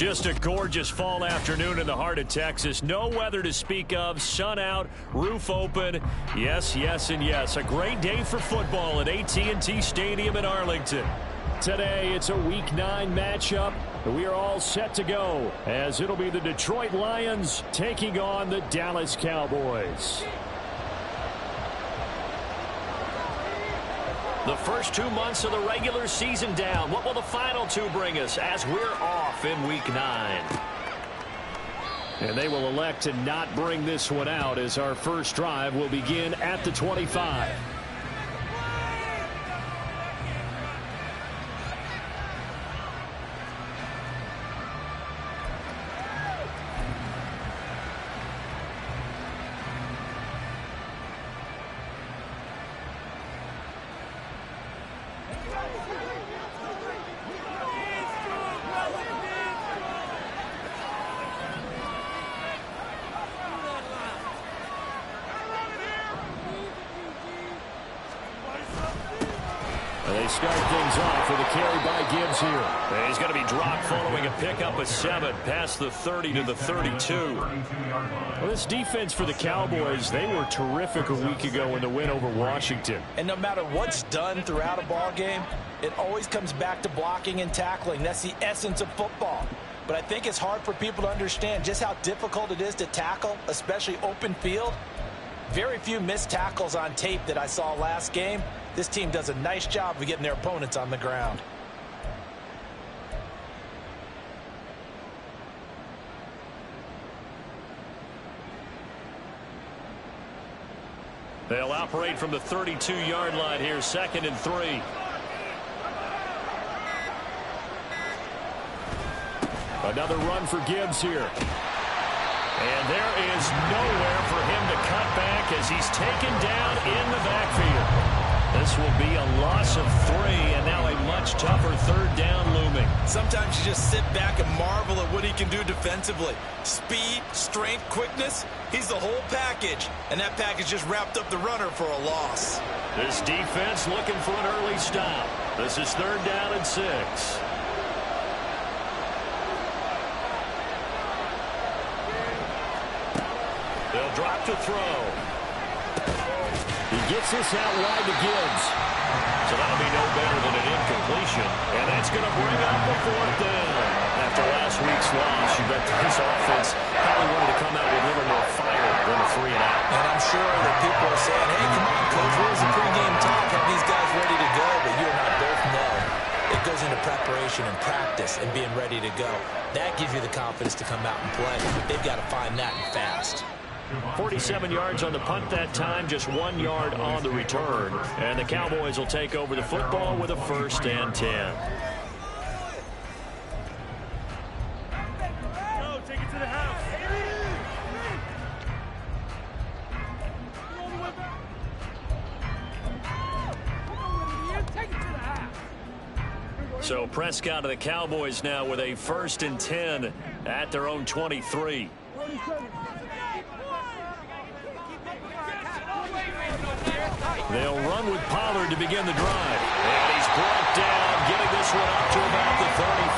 Just a gorgeous fall afternoon in the heart of Texas. No weather to speak of. Sun out, roof open. Yes, yes, and yes. A great day for football at AT&T Stadium in Arlington. Today, it's a Week 9 matchup. We are all set to go as it'll be the Detroit Lions taking on the Dallas Cowboys. The first 2 months of the regular season down. What will the final 2 bring us as we're off in Week 9? And they will elect to not bring this one out as our first drive will begin at the 25. They start things off with a carry by Gibbs here. And he's going to be dropped following a pickup of 7 past the 30 to the 32. Well, this defense for the Cowboys, they were terrific a week ago in the win over Washington. And no matter what's done throughout a ball game, it always comes back to blocking and tackling. That's the essence of football. But I think it's hard for people to understand just how difficult it is to tackle, especially open field. Very few missed tackles on tape that I saw last game. This team does a nice job of getting their opponents on the ground. They'll operate from the 32-yard line here, 2nd and 3. Another run for Gibbs here. And there is nowhere for him to cut back as he's taken down in the backfield. This will be a loss of 3, and now a much tougher 3rd down looming. Sometimes you just sit back and marvel at what he can do defensively. Speed, strength, quickness, he's the whole package. And that package just wrapped up the runner for a loss. This defense looking for an early stop. This is 3rd down and 6. They'll drop to throw. He gets this out wide to Gibbs. So that'll be no better than an incompletion. And that's going to bring up the 4th down. After last week's loss, you bet this offense probably wanted to come out with a little more fire than a 3 and out. And I'm sure that people are saying, hey, come on, Coach, where's the pregame talk? Have these guys ready to go? But you and I both know it goes into preparation and practice and being ready to go. That gives you the confidence to come out and play. They've got to find that and fast. 47 yards on the punt that time, just 1 yard on the return. And the Cowboys will take over the football with a 1st and 10. Take it to the house. So Prescott of the Cowboys now with a 1st and 10 at their own 23. They'll run with Pollard to begin the drive. And he's brought down, getting this one up to about the 35.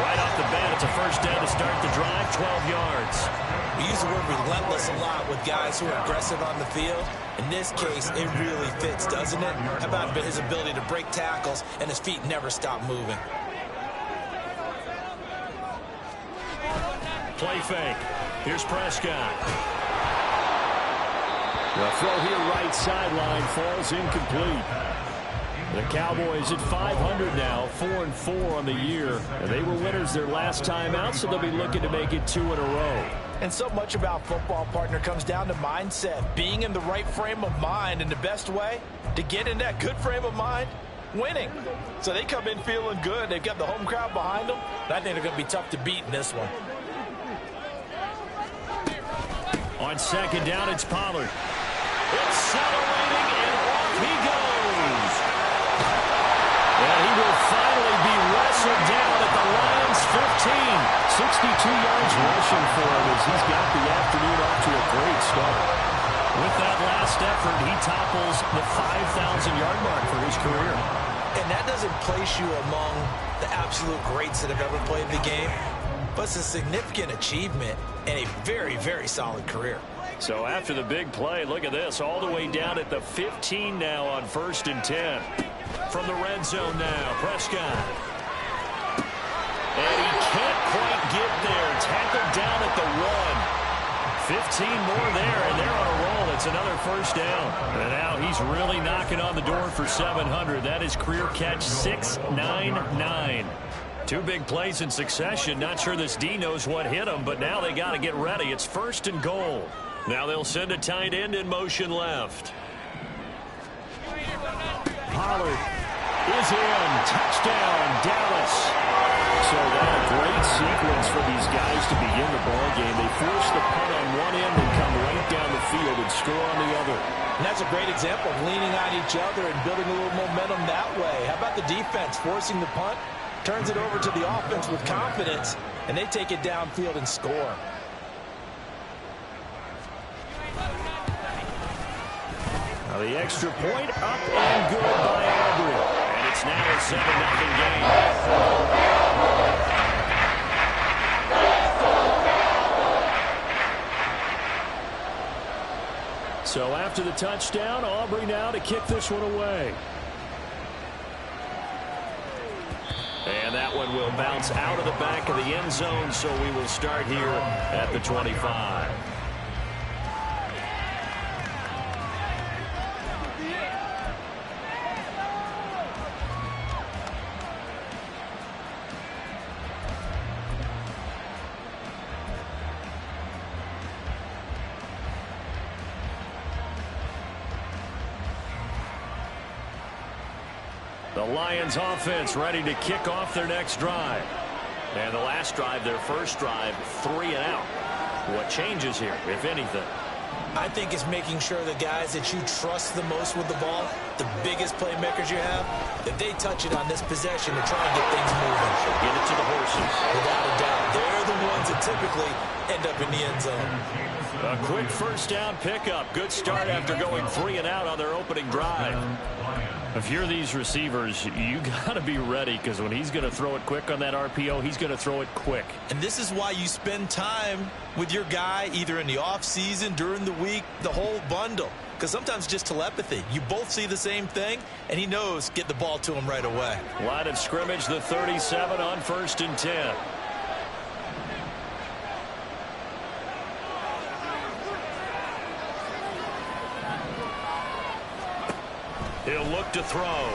Right off the bat, it's a 1st down to start the drive, 12 yards. We use the word relentless a lot with guys who are aggressive on the field. In this case, it really fits, doesn't it? How about his ability to break tackles and his feet never stop moving? Play fake. Here's Prescott. The throw here right sideline falls incomplete. The Cowboys at 500 now, 4-4 on the year. And they were winners their last time out, so they'll be looking to make it 2 in a row. And so much about football, partner, comes down to mindset. Being in the right frame of mind, and the best way to get in that good frame of mind, winning. So they come in feeling good. They've got the home crowd behind them. And I think they're going to be tough to beat in this one. On 2nd down, it's Pollard. Accelerating, and off he goes. And he will finally be wrestled down at the Lions' 15. 62 yards rushing for him as he's got the afternoon off to a great start. With that last effort, he topples the 5,000-yard mark for his career. And that doesn't place you among the absolute greats that have ever played the game, but it's a significant achievement and a very, very solid career. So after the big play, look at this, all the way down at the 15 now on 1st and 10. From the red zone now, Prescott. And he can't quite get there. Tackled down at the 1. 15 more there, and they're on a roll. It's another first down. And now he's really knocking on the door for 700. That is career catch 699. 2 big plays in succession. Not sure this D knows what hit him, but now they got to get ready. It's 1st and goal. Now they'll send a tight end in motion left. Pollard is in. Touchdown, Dallas. So that a great sequence for these guys to begin the ball game. They force the punt on one end and come right down the field and score on the other. And that's a great example of leaning on each other and building a little momentum that way. How about the defense forcing the punt? Turns it over to the offense with confidence, and they take it downfield and score. Now the extra point up and good by Aubrey. And it's now a 7-0 game. So after the touchdown, Aubrey now to kick this one away. And that one will bounce out of the back of the end zone, so we will start here at the 25. The Lions offense ready to kick off their next drive. And the last drive, their first drive, 3 and out. What changes here, if anything? I think it's making sure the guys that you trust the most with the ball, the biggest playmakers you have, that they touch it on this possession to try and get things moving. Get it to the horses. Without a doubt. They're the ones that typically end up in the end zone. A quick first down pickup. Good start after going 3 and out on their opening drive. If you're these receivers, you got to be ready, because when he's going to throw it quick on that RPO, he's going to throw it quick. And this is why you spend time with your guy either in the offseason, during the week, the whole bundle. Because sometimes just telepathy. You both see the same thing, and he knows get the ball to him right away. Line of scrimmage, the 37 on 1st and 10. He'll look to throw.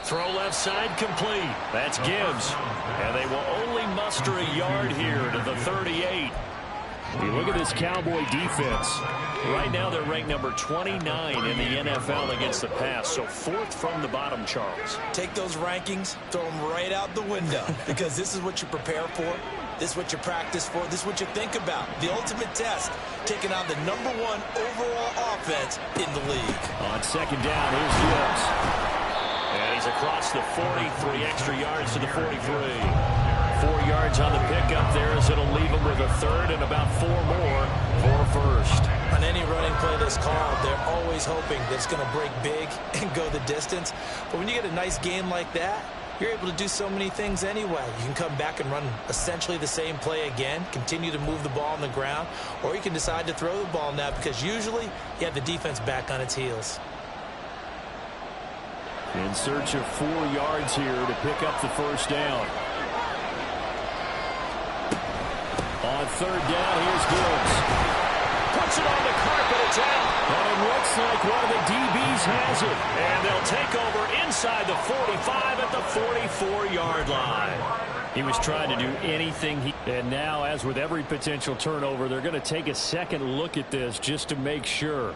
Throw left side complete. That's Gibbs. And they will only muster a yard here to the 38. You look at this Cowboy defense. Right now they're ranked number 29 in the NFL against the pass. So 4th from the bottom, Charles. Take those rankings, throw them right out the window. Because this is what you prepare for. This is what you practice for. This is what you think about. The ultimate test, taking on the #1 overall offense in the league. On 2nd down, here's Gibbs. And he's across the 40, 3 extra yards to the 43. 4 yards on the pickup there, as it'll leave him with a 3rd and about 4 more for a 1st. On any running play that's called, they're always hoping that it's going to break big and go the distance. But when you get a nice game like that, you're able to do so many things anyway. You can come back and run essentially the same play again, continue to move the ball on the ground, or you can decide to throw the ball now, because usually you have the defense back on its heels. In search of 4 yards here to pick up the first down. On 3rd down, here's Gibbs. Puts it on the carpet, it's out. And it looks like one of the DBs has it. And they'll take over inside the 45 at the 44-yard line. He was trying to do anything. And now, as with every potential turnover, they're going to take a second look at this just to make sure.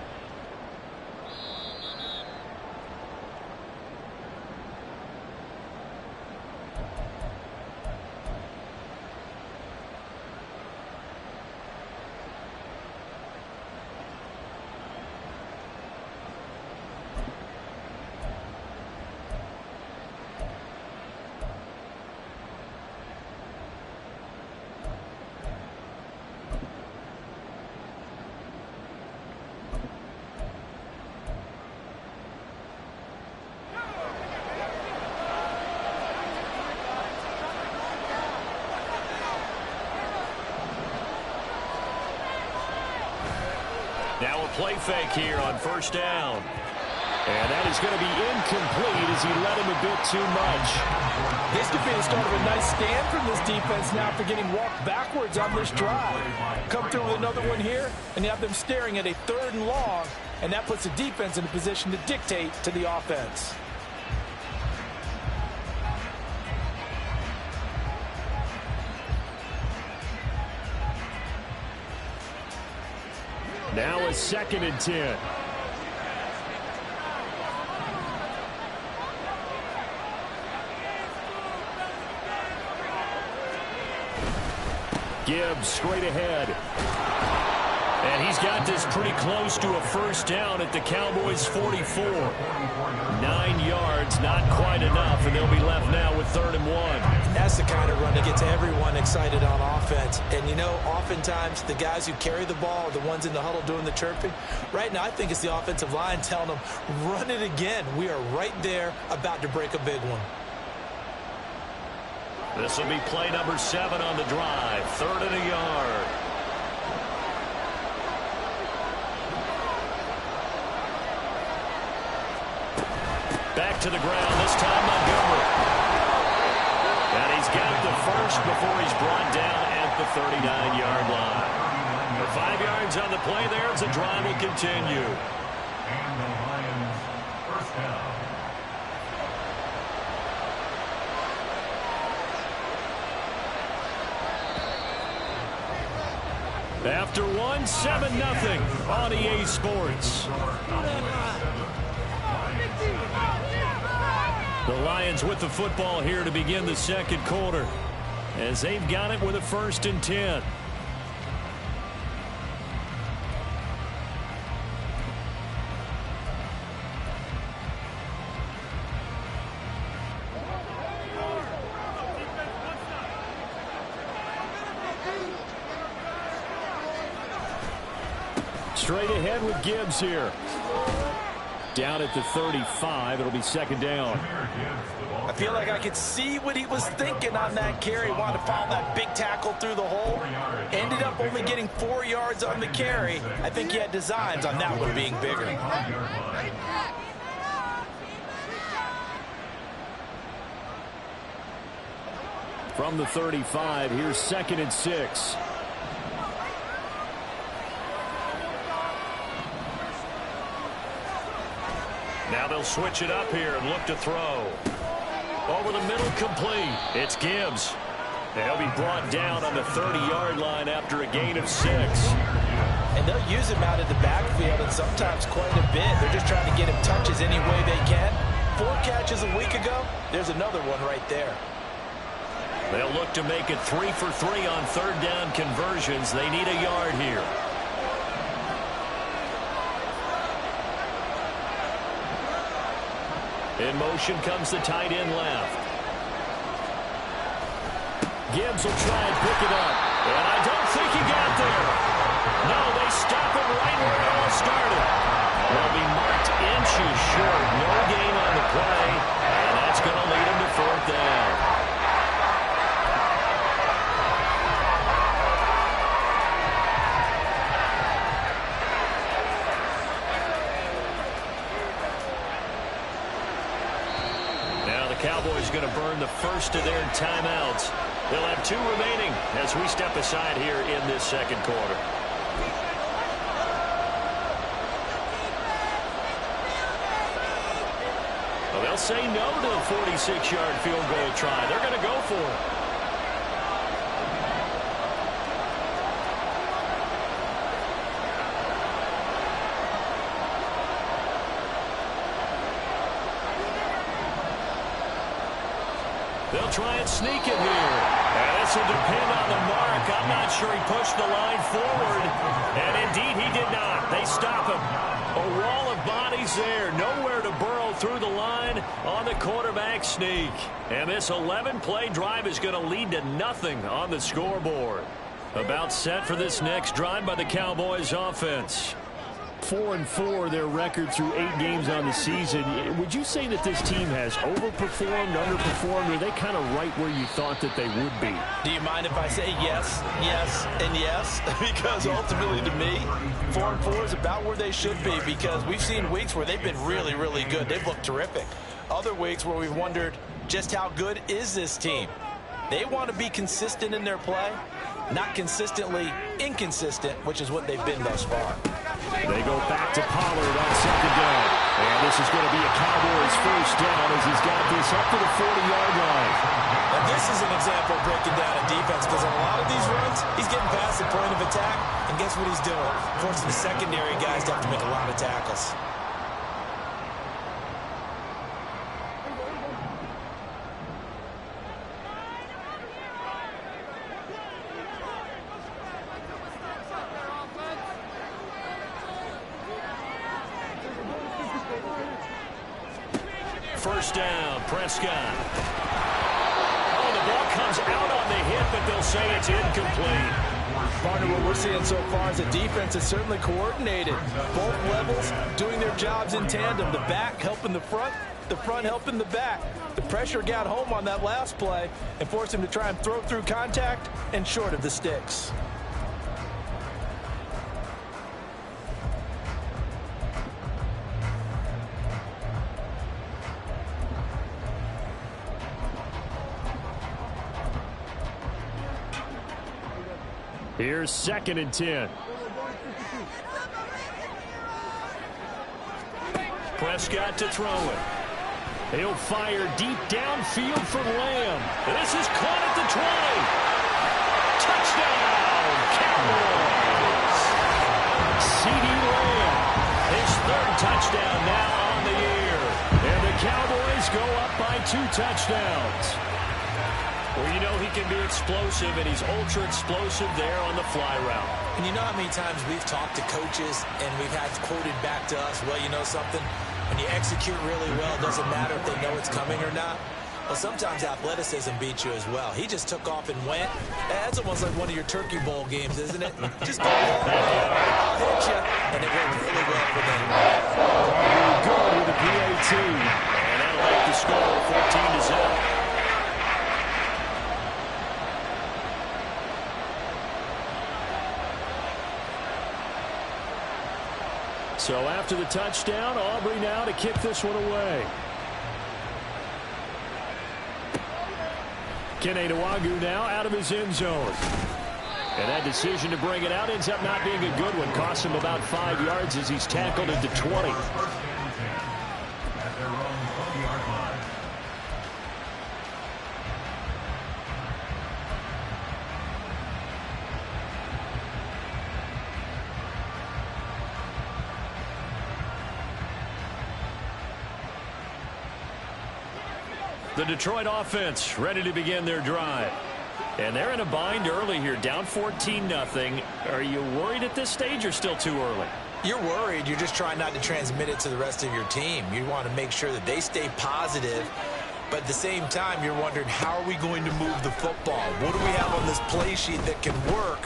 Now a play fake here on first down. And that is going to be incomplete as he led him a bit too much. This could be the start of a nice stand from this defense now for getting walked backwards on this drive. Come through with another one here, and you have them staring at a 3rd and long, and that puts the defense in a position to dictate to the offense. Now a 2nd and 10. Gibbs straight ahead. And he's got this pretty close to a first down at the Cowboys' 44. 9 yards, not quite enough, and they'll be left now with 3rd and 1. That's the kind of run that gets everyone excited on offense. And, you know, oftentimes the guys who carry the ball are the ones in the huddle doing the chirping. Right now, I think it's the offensive line telling them, run it again. We are right there about to break a big one. This will be play number 7 on the drive. 3rd and a yard. Back to the ground, this time Montgomery. And he's got the first before he's brought down at the 39-yard line. For 5 yards on the play there as the drive will continue. And the Lions first down. After 1, 7-0 on EA Sports. The Lions with the football here to begin the 2nd quarter, as they've got it with a 1st and 10. Straight ahead with Gibbs here. Down at the 35, it'll be 2nd down. I feel like I could see what he was thinking on that carry. Wanted to follow that big tackle through the hole. Ended up only getting 4 yards on the carry. I think he had designs on that one being bigger. From the 35, here's 2nd and 6. Now they'll switch it up here and look to throw. Over the middle, complete. It's Gibbs. And he'll be brought down on the 30-yard line after a gain of 6. And they'll use him out of the backfield, and sometimes quite a bit. They're just trying to get him touches any way they can. 4 catches a week ago. There's another one right there. They'll look to make it 3 for 3 on 3rd down conversions. They need a yard here. In motion comes the tight end left. Gibbs will try and pick it up. And I don't think he got there. No, they stop him right where it all started. They'll be marked inches short. No gain on the play. And that's going to lead him to 4th down. Cowboys going to burn the first of their timeouts. They'll have 2 remaining as we step aside here in this 2nd quarter. Well, they'll say no to the 46-yard field goal try. They're going to go for it. They'll try and sneak it here. And this will depend on the mark. I'm not sure he pushed the line forward. And indeed, he did not. They stop him. A wall of bodies there. Nowhere to burrow through the line on the quarterback sneak. And this 11-play drive is going to lead to nothing on the scoreboard. About set for this next drive by the Cowboys offense. 4-4 their record through 8 games on the season. Would you say that this team has overperformed, underperformed, or are they kind of right where you thought that they would be? Do you mind if I say yes, yes, and yes? Because ultimately to me, 4-4 is about where they should be, because we've seen weeks where they've been really, really good. They've looked terrific. Other weeks where we've wondered just how good is this team. They want to be consistent in their play, not consistently inconsistent, which is what they've been thus far. They go back to Pollard on second down. And this is going to be a Cowboys first down as he's got this up to the 40-yard line. And this is an example of breaking down a defense, because on a lot of these runs, he's getting past the point of attack, and guess what he's doing? Forcing the secondary guys to have to make a lot of tackles. First down, Prescott. Oh, the ball comes out on the hit, but they'll say it's incomplete. Partner, what we're seeing so far is the defense is certainly coordinated. Both levels doing their jobs in tandem. The back helping the front helping the back. The pressure got home on that last play and forced him to try and throw through contact and short of the sticks. Here's 2nd and 10. Prescott to throw it. He'll fire deep downfield for Lamb. This is caught at the 20. Touchdown, Cowboys. CeeDee Lamb. His 3rd touchdown now on the year. And the Cowboys go up by 2 touchdowns. Well, you know he can be explosive, and he's ultra-explosive there on the fly route. And you know how many times we've talked to coaches and we've had quoted back to us, well, you know something? When you execute really well, it doesn't matter if they know it's coming or not. Well, sometimes athleticism beats you as well. He just took off and went. That's almost like one of your Turkey Bowl games, isn't it? Just go all the way. I'll hit you. And it went really well for them. Good with the PAT. And that'll make the score 14-0. So after the touchdown, Aubrey now to kick this one away. Kene Nwangwu now out of his end zone. And that decision to bring it out ends up not being a good one. Costs him about 5 yards as he's tackled at the 20. At their own 20-yard line. The Detroit offense ready to begin their drive. And they're in a bind early here, down 14-0. Are you worried at this stage or still too early? You're worried. You're just trying not to transmit it to the rest of your team. You want to make sure that they stay positive. But at the same time, you're wondering, how are we going to move the football? What do we have on this play sheet that can work?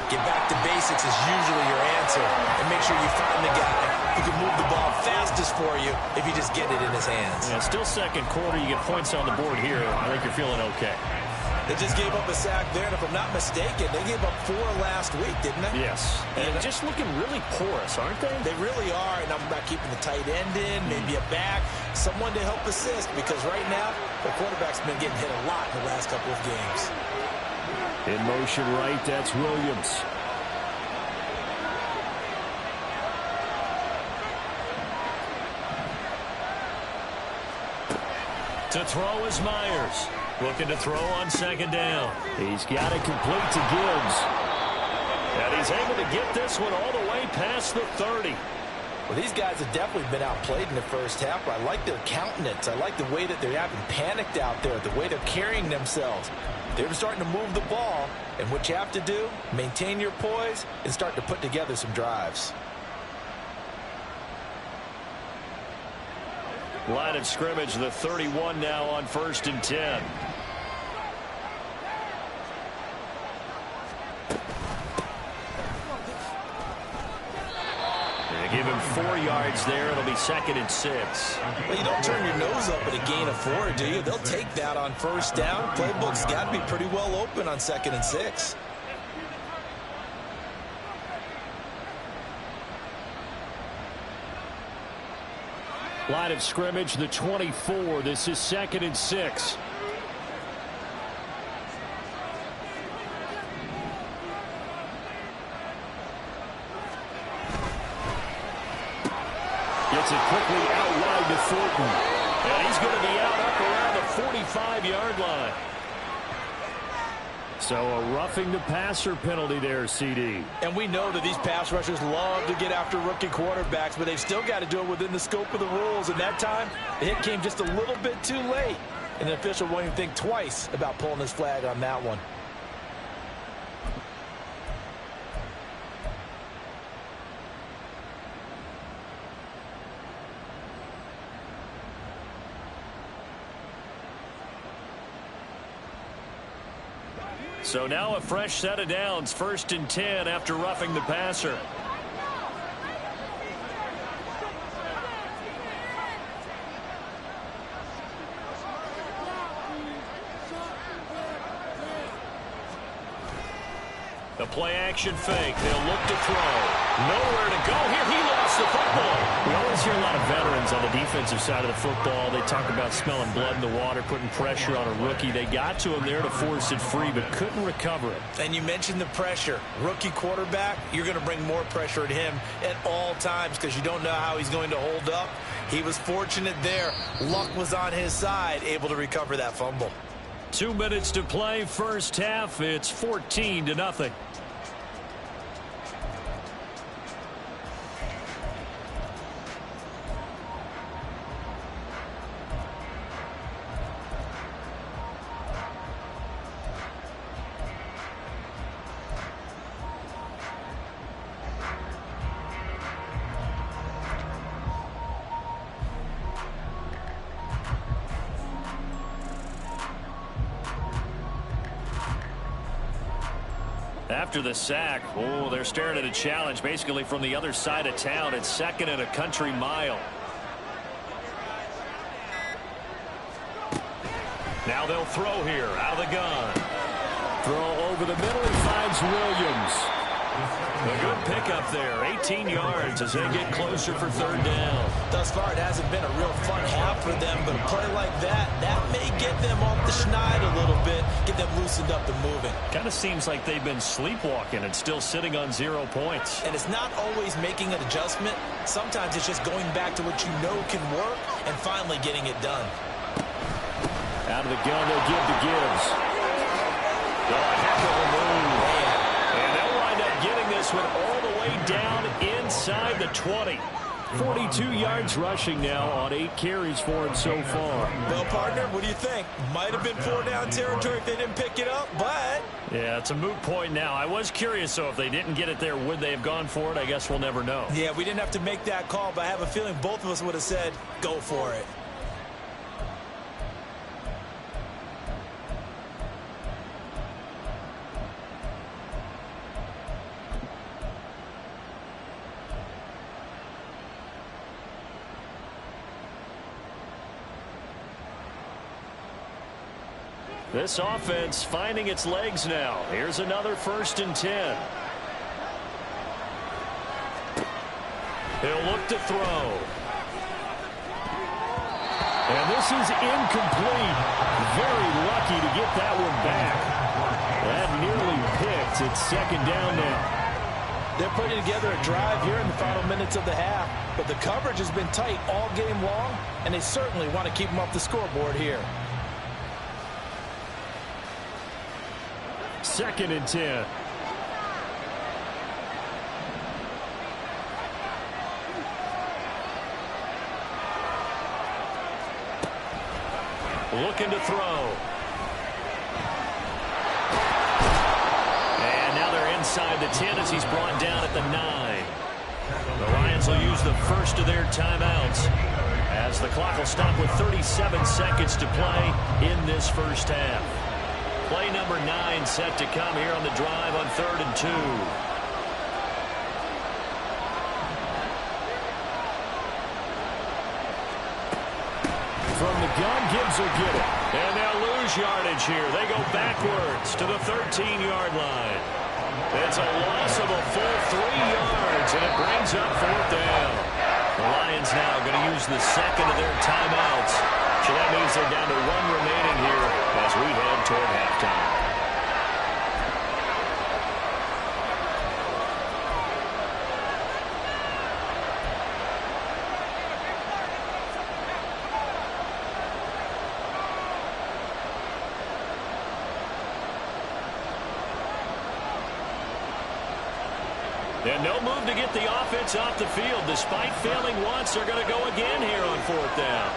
Get back to basics is usually your answer. And make sure you find the guy who can move the ball fastest for you if you just get it in his hands. Yeah, still second quarter. You get points on the board here. I think you're feeling okay. They just gave up a sack there, and if I'm not mistaken, they gave up 4 last week, didn't they? Yes. And just looking really porous, aren't they? They really are, and I'm about keeping the tight end in, maybe a back, someone to help assist, because right now, the quarterback's been getting hit a lot in the last couple of games. In motion right, that's Williams. To throw is Myers. Looking to throw on second down. He's got it complete to Gibbs. And he's able to get this one all the way past the 30. Well, these guys have definitely been outplayed in the first half, but I like their countenance. I like the way that they're having panicked out there, the way they're carrying themselves. They're starting to move the ball, and what you have to do, maintain your poise and start to put together some drives. Line of scrimmage, the 31 now on 1st and 10. him 4 yards there. It'll be 2nd and 6. Well, you don't turn your nose up at a gain of 4, do you? They'll take that on first down. Playbook's got to be pretty well open on 2nd and 6. Line of scrimmage, the 24. This is 2nd and 6. Gets it quickly out wide to Thornton. And he's going to be out up around the 45-yard line. So a roughing the passer penalty there, CD. And we know that these pass rushers love to get after rookie quarterbacks, but they've still got to do it within the scope of the rules. And that time, the hit came just a little bit too late. And the official won't even think twice about pulling his flag on that one. So now a fresh set of downs, 1st and 10 after roughing the passer. The play action fake. They'll look to throw. Nowhere to go here. He lost the football. We always hear a lot of veterans on the defensive side of the football. They talk about smelling blood in the water, putting pressure on a rookie. They got to him there to force it free, but couldn't recover it. And you mentioned the pressure. Rookie quarterback, you're going to bring more pressure at him at all times because you don't know how he's going to hold up. He was fortunate there. Luck was on his side, able to recover that fumble. 2 minutes to play, first half. It's 14-0. After the sack, oh, they're staring at a challenge basically from the other side of town. It's 2nd and a country mile. Now they'll throw here out of the gun. Throw over the middle. He finds Williams. A good pickup there. 18 yards as they get closer for 3rd down. Thus far, it hasn't been a real fun half for them, but a play like that may get them off the schneid a little bit, get them loosened up and moving. Kind of seems like they've been sleepwalking and still sitting on 0 points. And it's not always making an adjustment. Sometimes it's just going back to what you know can work and finally getting it done. Out of the gun, they'll give to Gibbs. Oh, a heck of a move. And they'll wind up getting this one all the way down inside the 20. 42 yards rushing now on 8 carries for him so far. Well, partner, what do you think? Might have been 4-down territory if they didn't pick it up, but... Yeah, it's a moot point now. I was curious, so if they didn't get it there, would they have gone for it? I guess we'll never know. Yeah, we didn't have to make that call, but I have a feeling both of us would have said, go for it. This offense finding its legs now. Here's another 1st and 10. He'll look to throw. And this is incomplete. Very lucky to get that one back. That nearly picked. It's 2nd down now. They're putting together a drive here in the final minutes of the half, but the coverage has been tight all game long, and they certainly want to keep them off the scoreboard here. 2nd and 10. Looking to throw. And now they're inside the 10 as he's brought down at the 9. The Lions will use the first of their timeouts as the clock will stop with 37 seconds to play in this first half. Play number 9 set to come here on the drive on 3rd and 2. gun. Gibbs will get it. And they'll lose yardage here. They go backwards to the 13-yard line. It's a loss of a full 3 yards, and it brings up 4th down. The Lions now going to use the second of their timeouts. So that means they're down to 1 remaining here as we head toward halftime. And no move to get the offense off the field. Despite failing once, they're going to go again here on 4th down.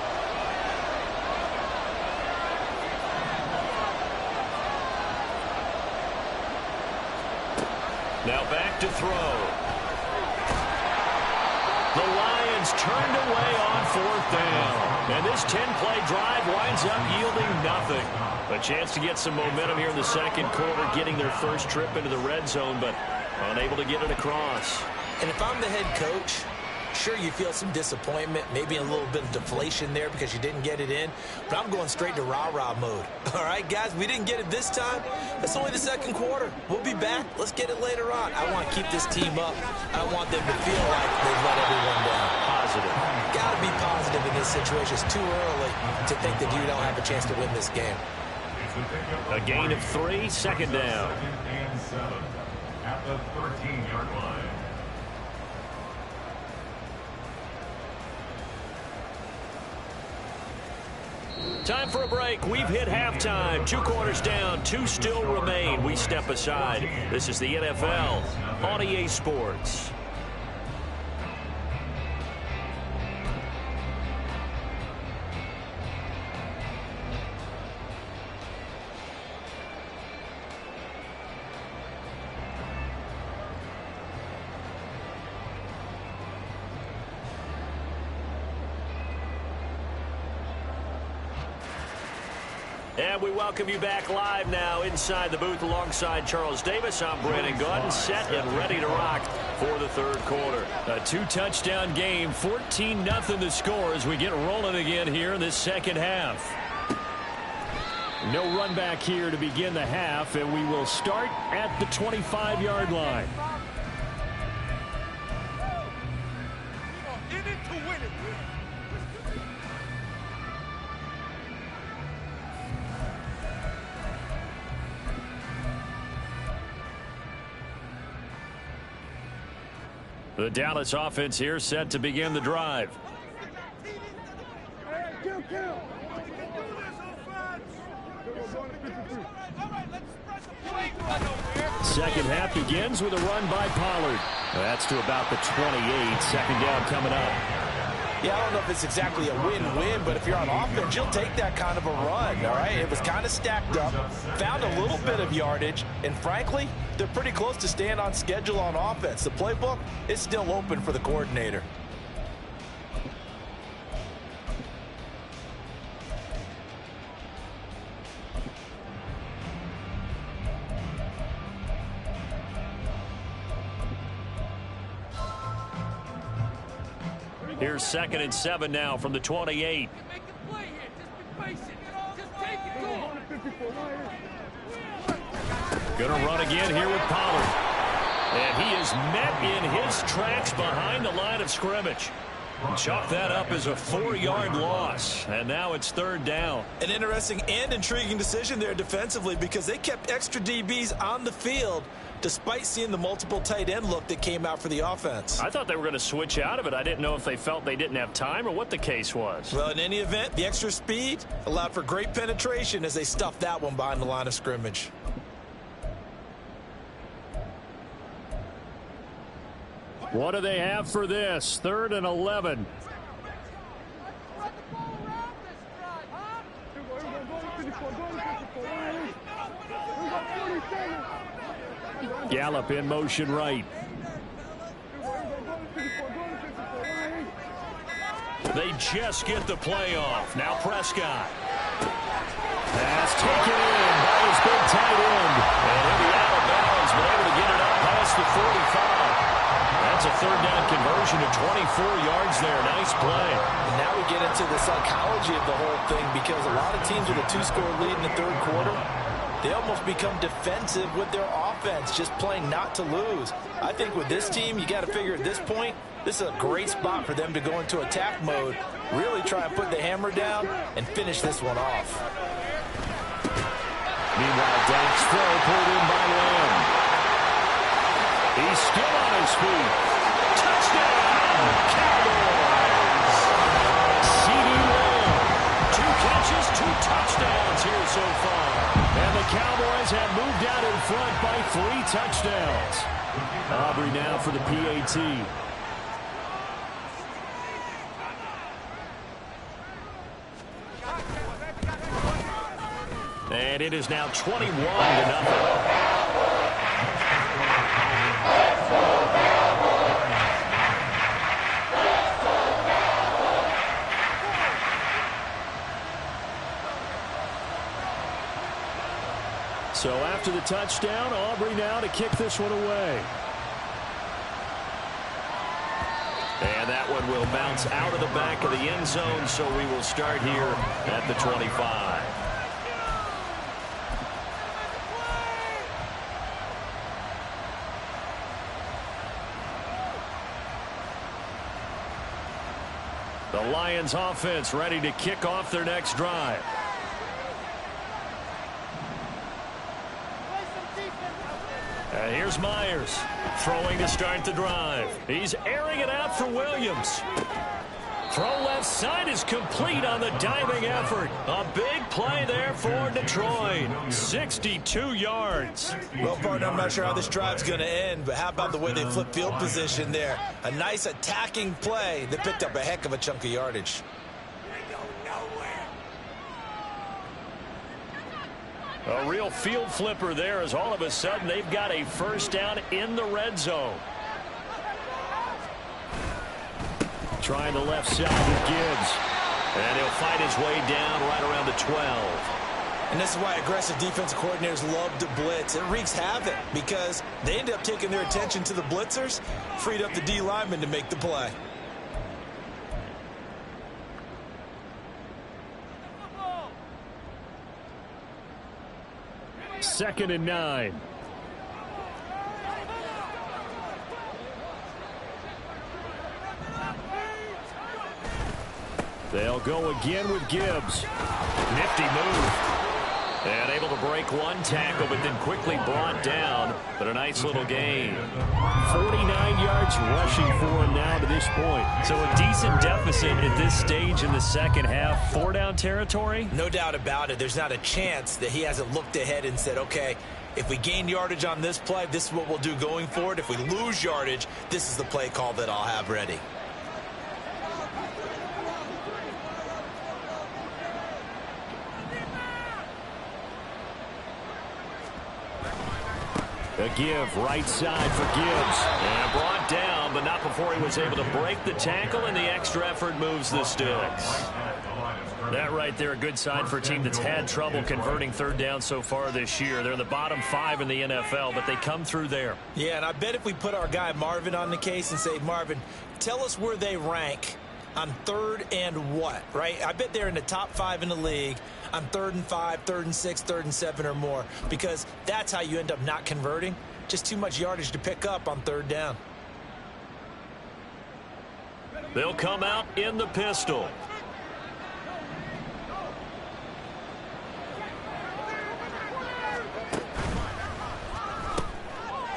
Now back to throw. The Lions turned away on 4th down. And this 10-play drive winds up yielding nothing. A chance to get some momentum here in the second quarter, getting their first trip into the red zone, but unable to get it across. And if I'm the head coach, sure, you feel some disappointment, maybe a little bit of deflation there because you didn't get it in, but I'm going straight to rah-rah mode. All right, guys, we didn't get it this time. That's only the second quarter. We'll be back. Let's get it later on. I want to keep this team up. I don't want them to feel like they've let everyone down. Positive. Got to be positive in this situation. It's too early to think that you don't have a chance to win this game. A gain of 3, 2nd down. 2nd and 7 at the 13-yard line. Time for a break. We've hit halftime. 2 quarters down. 2 still remain. We step aside. This is the NFL on EA Sports. And we welcome you back live now inside the booth alongside Charles Davis. I'm Brandon Gaudin, set and ready to rock for the 3rd quarter. A 2-touchdown game, 14-0 the score as we get rolling again here in this second half. No run back here to begin the half, and we will start at the 25-yard line. The Dallas offense here set to begin the drive. Second half begins with a run by Pollard. That's to about the 28. Second down coming up. Yeah, I don't know if it's exactly a win-win, but if you're on offense, you'll take that kind of a run, all right? It was kind of stacked up, found a little bit of yardage, and frankly, they're pretty close to staying on schedule on offense. The playbook is still open for the coordinator. Here's 2nd and 7 now from the 28. Gonna run again here with Pollard. And he is met in his tracks behind the line of scrimmage. Chalk that up as a 4-yard loss. And now it's 3rd down. An interesting and intriguing decision there defensively because they kept extra DBs on the field despite seeing the multiple tight end look that came out for the offense. I thought they were going to switch out of it. I didn't know if they felt they didn't have time or what the case was. Well, in any event, the extra speed allowed for great penetration as they stuffed that one behind the line of scrimmage. What do they have for this? 3rd and 11. Gallup in motion right. They just get the play off. Now Prescott. Pass taken in by his big tight end. And he'll be out of bounds, but able to get it up past the 45. That's a 3rd down conversion. conversion to 24 yards there. Nice play. And now we get into the psychology of the whole thing, because a lot of teams with a 2-score lead in the third quarter, they almost become defensive with their offense, just playing not to lose. I think with this team, you got to figure at this point, this is a great spot for them to go into attack mode, really try and put the hammer down and finish this one off. Meanwhile, Dak's throw pulled in by Lamb. He's still on his feet. Touchdown, Cowboys! CeeDee Lamb, 2 catches, 2 touchdowns here so far. And the Cowboys have moved out in front by 3 touchdowns. Aubrey now for the PAT. And it is now 21-0. So after the touchdown, Aubrey now to kick this one away. And that one will bounce out of the back of the end zone, so we will start here at the 25. The Lions offense ready to kick off their next drive. Here's Myers throwing to start the drive. He's airing it out for Williams. Throw left side is complete on the diving effort. A big play there for Detroit. 62 yards. Well, partner, I'm not sure how this drive's going to end, but how about the way they flip field position there? A nice attacking play that picked up a heck of a chunk of yardage. A real field flipper there, as all of a sudden they've got a first down in the red zone. Trying the left side with Gibbs. And he'll fight his way down right around the 12. And this is why aggressive defensive coordinators love to blitz. It wreaks havoc because they end up taking their attention to the blitzers, freed up the D lineman to make the play. Second and 9. They'll go again with Gibbs. Nifty move. And able to break one tackle, but then quickly brought down. But a nice little gain. 49 yards rushing for him now to this point. So a decent deficit at this stage in the second half. 4-down territory? No doubt about it. There's not a chance that he hasn't looked ahead and said, okay, if we gain yardage on this play, this is what we'll do going forward. If we lose yardage, this is the play call that I'll have ready. A give right side for Gibbs. And brought down, but not before he was able to break the tackle, and the extra effort moves the sticks. That right there, a good sign for a team that's had trouble converting third down so far this year. They're in the bottom 5 in the NFL, but they come through there. Yeah, and I bet if we put our guy Marvin on the case and say, Marvin, tell us where they rank on third and what, right? I bet they're in the top 5 in the league on 3rd and 5, 3rd and 6, 3rd and 7 or more, because that's how you end up not converting. Just too much yardage to pick up on third down. They'll come out in the pistol.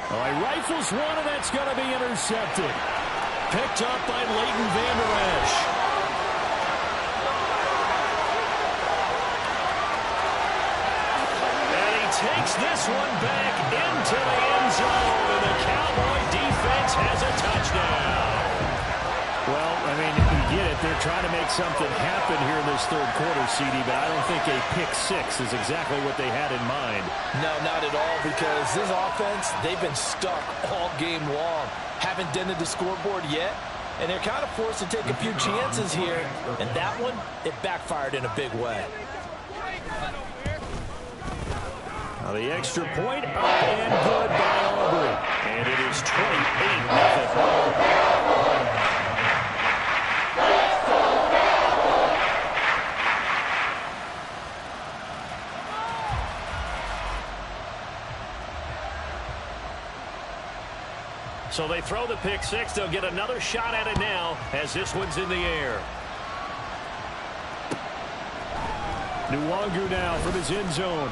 He rifles one, and that's going to be intercepted. Picked up by Leighton Vander Esch. Takes this one back into the end zone, and the Cowboy defense has a touchdown. Well, I mean, you get it. They're trying to make something happen here in this third quarter, CD, but I don't think a pick six is exactly what they had in mind. No, not at all, because this offense, they've been stuck all game long. Haven't dented the scoreboard yet, and they're kind of forced to take a few chances here, and that one, it backfired in a big way. Now the extra point up and good by Aubrey. And it is 28-0. So they throw the pick six. They'll get another shot at it now as this one's in the air. Nwangu now from his end zone.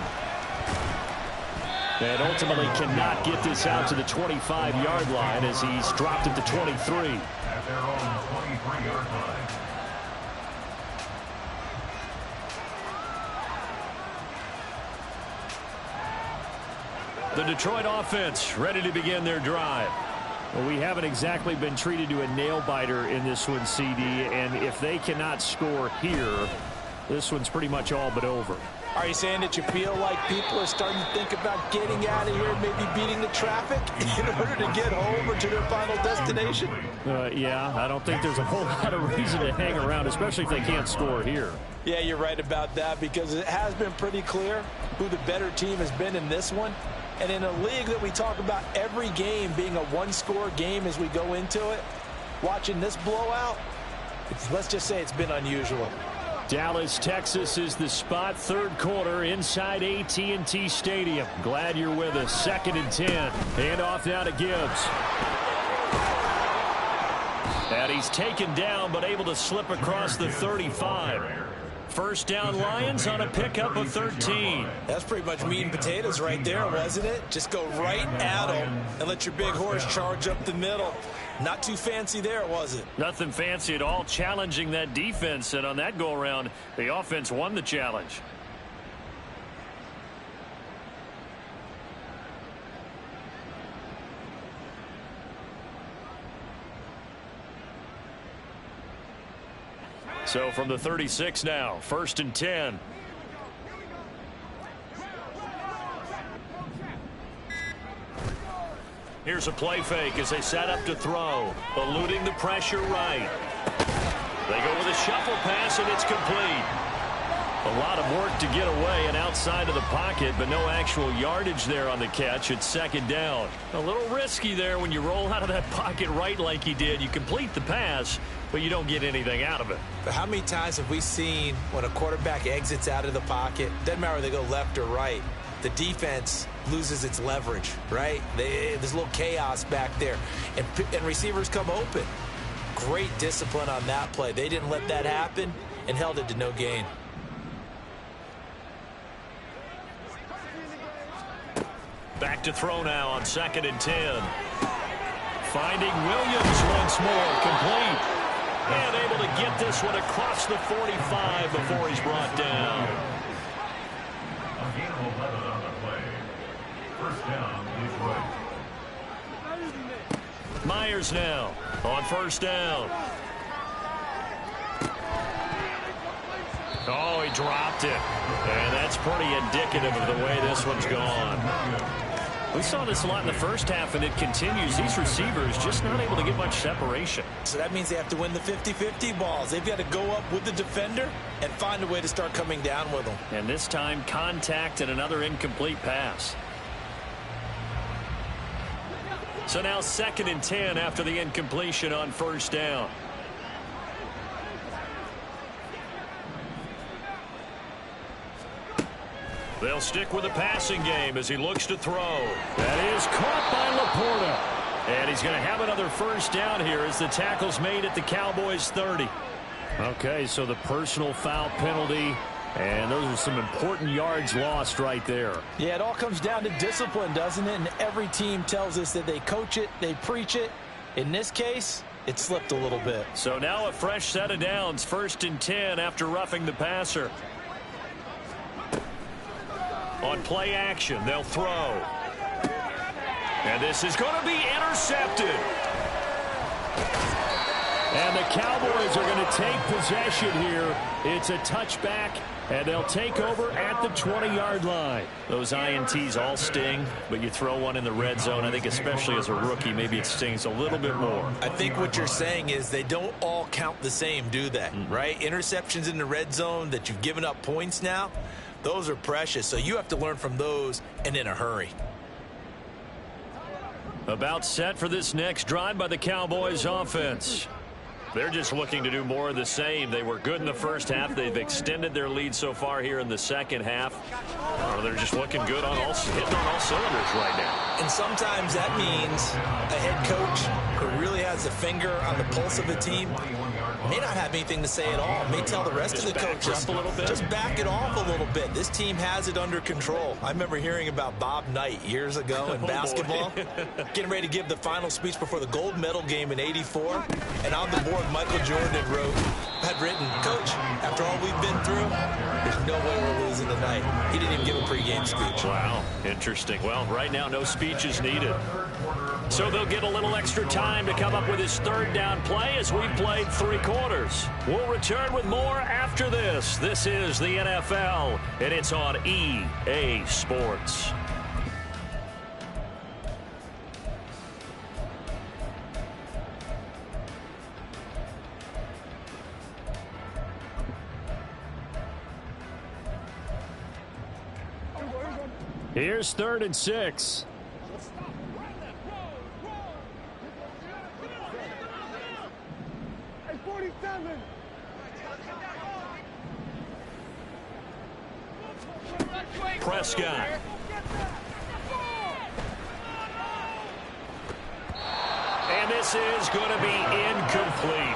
And ultimately cannot get this out to the 25-yard line as he's dropped it to 23. At their own 23-yard line. The Detroit offense ready to begin their drive. Well, we haven't exactly been treated to a nail-biter in this one, CD, and if they cannot score here, this one's pretty much all but over. Are you saying that you feel like people are starting to think about getting out of here, maybe beating the traffic in order to get home or to their final destination? Yeah, I don't think there's a whole lot of reason to hang around, especially if they can't score here. Yeah, you're right about that, because it has been pretty clear who the better team has been in this one. And in a league that we talk about every game being a one-score game as we go into it, watching this blowout, let's just say it's been unusual. Dallas, Texas is the spot. Third quarter inside AT&T Stadium. Glad you're with us. 2nd and 10. Hand off now to Gibbs. And he's taken down but able to slip across the 35. First down Lions on a pickup of 13. That's pretty much meat and potatoes right there, wasn't it? Just go right at them and let your big horse charge up the middle. Not too fancy there, was it? Nothing fancy at all, challenging that defense, and on that go-around, the offense won the challenge. So from the 36 now, 1st and 10. Here's a play fake as they set up to throw, eluding the pressure right. They go with a shuffle pass, and it's complete. A lot of work to get away and outside of the pocket, but no actual yardage there on the catch. It's 2nd down. A little risky there when you roll out of that pocket right like he did. You complete the pass, but you don't get anything out of it. But how many times have we seen when a quarterback exits out of the pocket, doesn't matter whether they go left or right, the defense loses its leverage, right? There's a little chaos back there, and receivers come open. Great discipline on that play. They didn't let that happen and held it to no gain. Back to throw now on 2nd and 10. Finding Williams once more, complete. And able to get this one across the 45 before he's brought down. A gain of 11 on the play. First down, Detroit. Myers now on 1st down. Oh, he dropped it. And that's pretty indicative of the way this one's gone. We saw this a lot in the first half, and it continues. These receivers just not able to get much separation. So that means they have to win the 50-50 balls. They've got to go up with the defender and find a way to start coming down with them. And this time, contact and another incomplete pass. So now 2nd and 10 after the incompletion on 1st down. They'll stick with the passing game as he looks to throw. That is caught by Laporta. And he's going to have another 1st down here as the tackle's made at the Cowboys 30. Okay, so the personal foul penalty, and those are some important yards lost right there. Yeah, it all comes down to discipline, doesn't it? And every team tells us that they coach it, they preach it. In this case, it slipped a little bit. So now a fresh set of downs, 1st and 10 after roughing the passer. On play action, they'll throw. And this is going to be intercepted. And the Cowboys are going to take possession here. It's a touchback, and they'll take over at the 20-yard line. Those INTs all sting, but you throw one in the red zone, I think especially as a rookie, maybe it stings a little bit more. I think what you're saying is they don't all count the same, do they? Right? Interceptions in the red zone that you've given up points now, those are precious, so you have to learn from those and in a hurry. About set for this next drive by the Cowboys offense. They're just looking to do more of the same. They were good in the first half. They've extended their lead so far here in the second half. They're just looking good on hitting on all cylinders right now. And sometimes that means a head coach who really has a finger on the pulse of a team may not have anything to say at all. May tell the rest of the coaches, a little bit. Just back it off a little bit. This team has it under control. I remember hearing about Bob Knight years ago in basketball, getting ready to give the final speech before the gold medal game in '84, and on the board Michael Jordan had written, "Coach, after all we've been through, there's no way we're losing tonight." He didn't even give a pregame speech. Wow, interesting. Well, right now no speech is needed. So they'll get a little extra time to come up with his third down play as we've played 3 quarters. We'll return with more after this. This is the NFL, and it's on EA Sports. Here's 3rd and 6. Prescott. And this is going to be incomplete.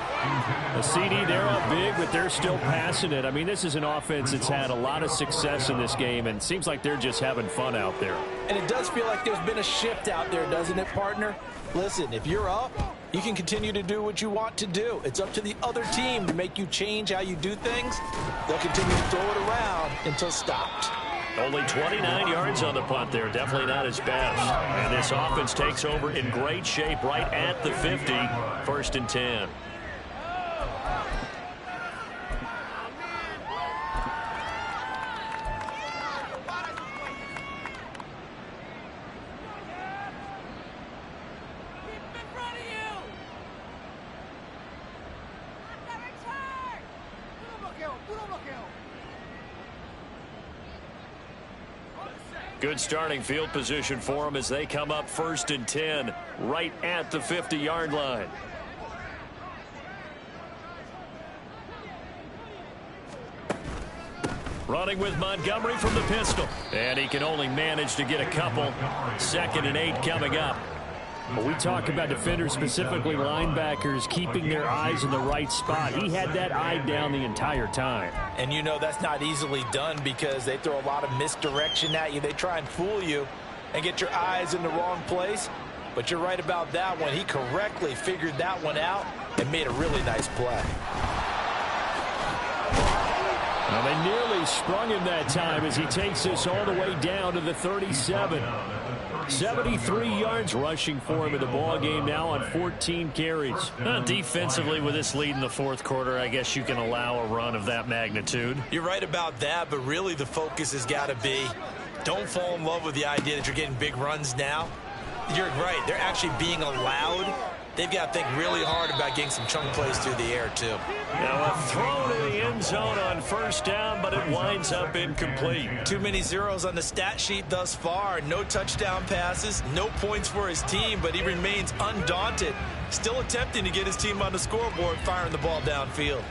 A CD, they're up big, but they're still passing it. I mean, this is an offense that's had a lot of success in this game, and it seems like they're just having fun out there. And it does feel like there's been a shift out there, doesn't it, partner? Listen, if you're up, you can continue to do what you want to do. It's up to the other team to make you change how you do things. They'll continue to throw it around until stopped. Only 29 yards on the punt there. Definitely not his best. And this offense takes over in great shape right at the 50. 1st and 10. Good starting field position for them as they come up 1st and 10 right at the 50-yard line. Running with Montgomery from the pistol. And he can only manage to get a couple. 2nd and 8 coming up. When we talk about defenders, specifically linebackers, keeping their eyes in the right spot, he had that eye down the entire time. And you know that's not easily done because they throw a lot of misdirection at you. They try and fool you and get your eyes in the wrong place. But you're right about that one. He correctly figured that one out and made a really nice play. Now they nearly sprung him that time as he takes this all the way down to the 37. 73 yards rushing for him in the ball game now on 14 carries. Defensively, with this lead in the 4th quarter, I guess you can allow a run of that magnitude. You're right about that, but really the focus has got to be don't fall in love with the idea that you're getting big runs now. You're right. They're actually being allowed. They've got to think really hard about getting some chunk plays through the air, too. Now a throw to the end zone on 1st down, but it winds up incomplete. Too many zeros on the stat sheet thus far. No touchdown passes, no points for his team, but he remains undaunted. Still attempting to get his team on the scoreboard, firing the ball downfield.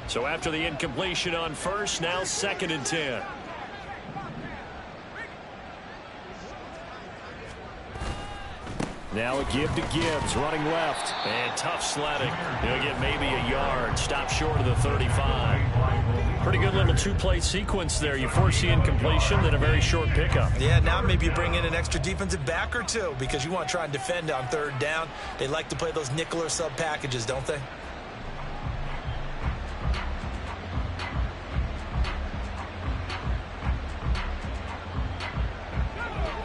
So after the incompletion on 1st, now 2nd and 10. Now a give to Gibbs, running left. And tough sledding. He'll get maybe a yard. Stop short of the 35. Pretty good little 2-play sequence there. You force the incompletion, then a very short pickup. Yeah, now maybe you bring in an extra defensive back or two because you want to try and defend on 3rd down. They like to play those nickel or sub packages, don't they?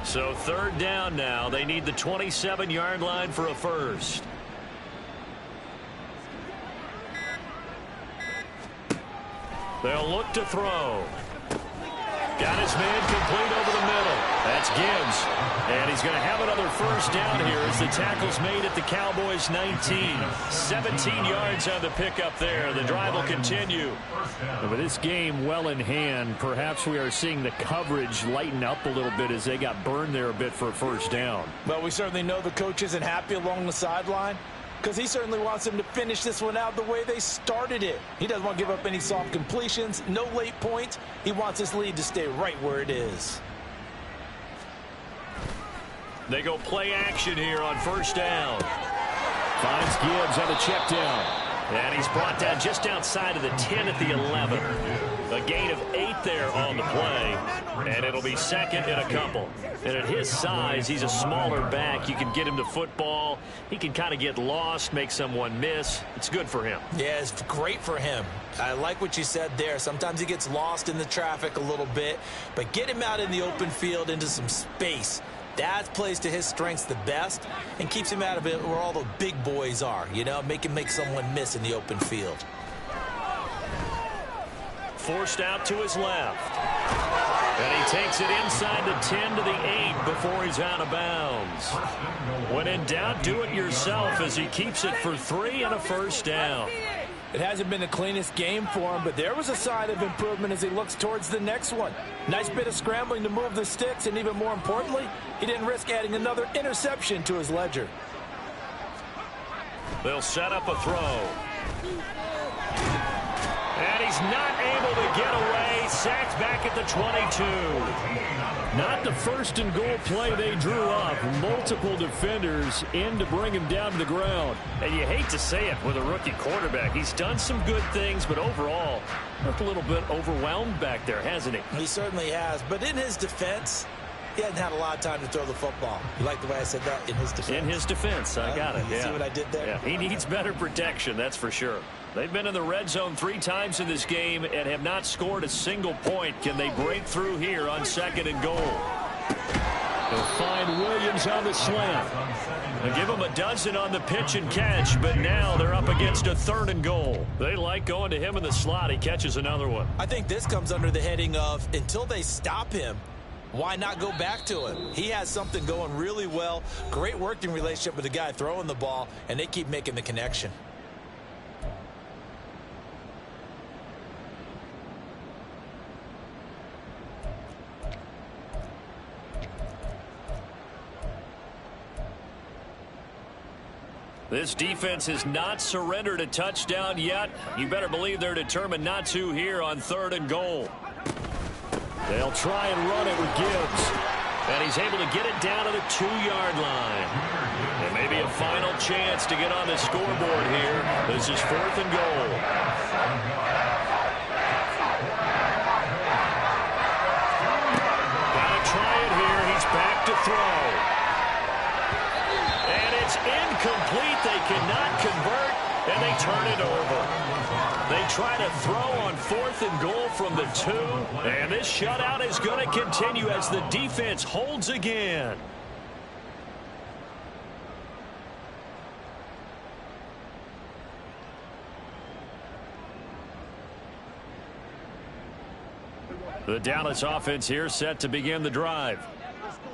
So 3rd down now. They need the 27-yard line for a first. They'll look to throw. Got his man complete over the middle. That's Gibbs. And he's going to have another first down here as the tackle's made at the Cowboys' 19. 17 yards on the pickup there. The drive will continue. And with this game well in hand, perhaps we are seeing the coverage lighten up a little bit as they got burned there a bit for a first down. Well, we certainly know the coach isn't happy along the sideline because he certainly wants them to finish this one out the way they started it. He doesn't want to give up any soft completions, no late points. He wants his lead to stay right where it is. They go play action here on first down. Finds Gibbs on the check down. And he's brought down just outside of the 10 at the 11. A gain of 8 there on the play. And it'll be second and a couple. And at his size, he's a smaller back. You can get him the football. He can kind of get lost, make someone miss. It's good for him. Yeah, it's great for him. I like what you said there. Sometimes he gets lost in the traffic a little bit. But get him out in the open field into some space. That plays to his strengths the best and keeps him out of it where all the big boys are, you know, make him make someone miss in the open field. Forced out to his left. And he takes it inside the 10 to the 8 before he's out of bounds. When in doubt, do it yourself as he keeps it for 3 and a first down. It hasn't been the cleanest game for him, but there was a sign of improvement as he looks towards the next one. Nice bit of scrambling to move the sticks, and even more importantly, he didn't risk adding another interception to his ledger. They'll set up a throw. And he's not able to get away. Sacked back at the 22. Not the first and goal play they drew up. Multiple defenders in to bring him down to the ground. And you hate to say it with a rookie quarterback. He's done some good things, but overall, looked a little bit overwhelmed back there, hasn't he? He certainly has. But in his defense, he hasn't had a lot of time to throw the football. You like the way I said that? In his defense. In his defense. I got it. You see what I did there? Yeah. He needs better protection, that's for sure. They've been in the red zone 3 times in this game and have not scored a single point. Can they break through here on second and goal? They'll find Williams on the slant. They'll give him a dozen on the pitch and catch, but now they're up against a 3rd and goal. They like going to him in the slot. He catches another one. I think this comes under the heading of until they stop him, why not go back to him? He has something going really well. Great working relationship with the guy throwing the ball, and they keep making the connection. This defense has not surrendered a touchdown yet. You better believe they're determined not to here on 3rd and goal. They'll try and run it with Gibbs. And he's able to get it down to the 2-yard line. And maybe a final chance to get on the scoreboard here. This is 4th and goal. Gotta try it here. He's back to throw. And it's incomplete. They cannot convert, and they turn it over. They try to throw on 4th and goal from the 2, and this shutout is going to continue as the defense holds again. The Dallas offense here set to begin the drive.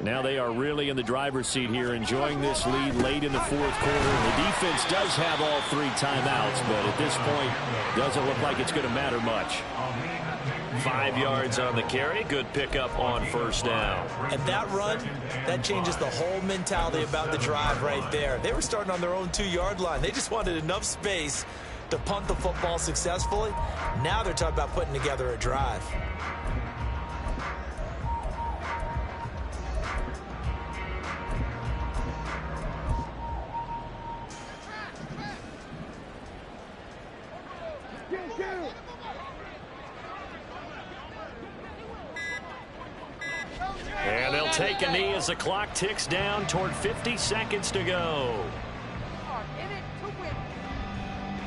Now they are really in the driver's seat here, enjoying this lead late in the 4th quarter. The defense does have all 3 timeouts, but at this point, doesn't look like it's going to matter much. 5 yards on the carry. Good pickup on first down. And that run, that changes the whole mentality about the drive right there. They were starting on their own 2-yard line. They just wanted enough space to punt the football successfully. Now they're talking about putting together a drive. And they'll take a knee as the clock ticks down toward 50 seconds to go.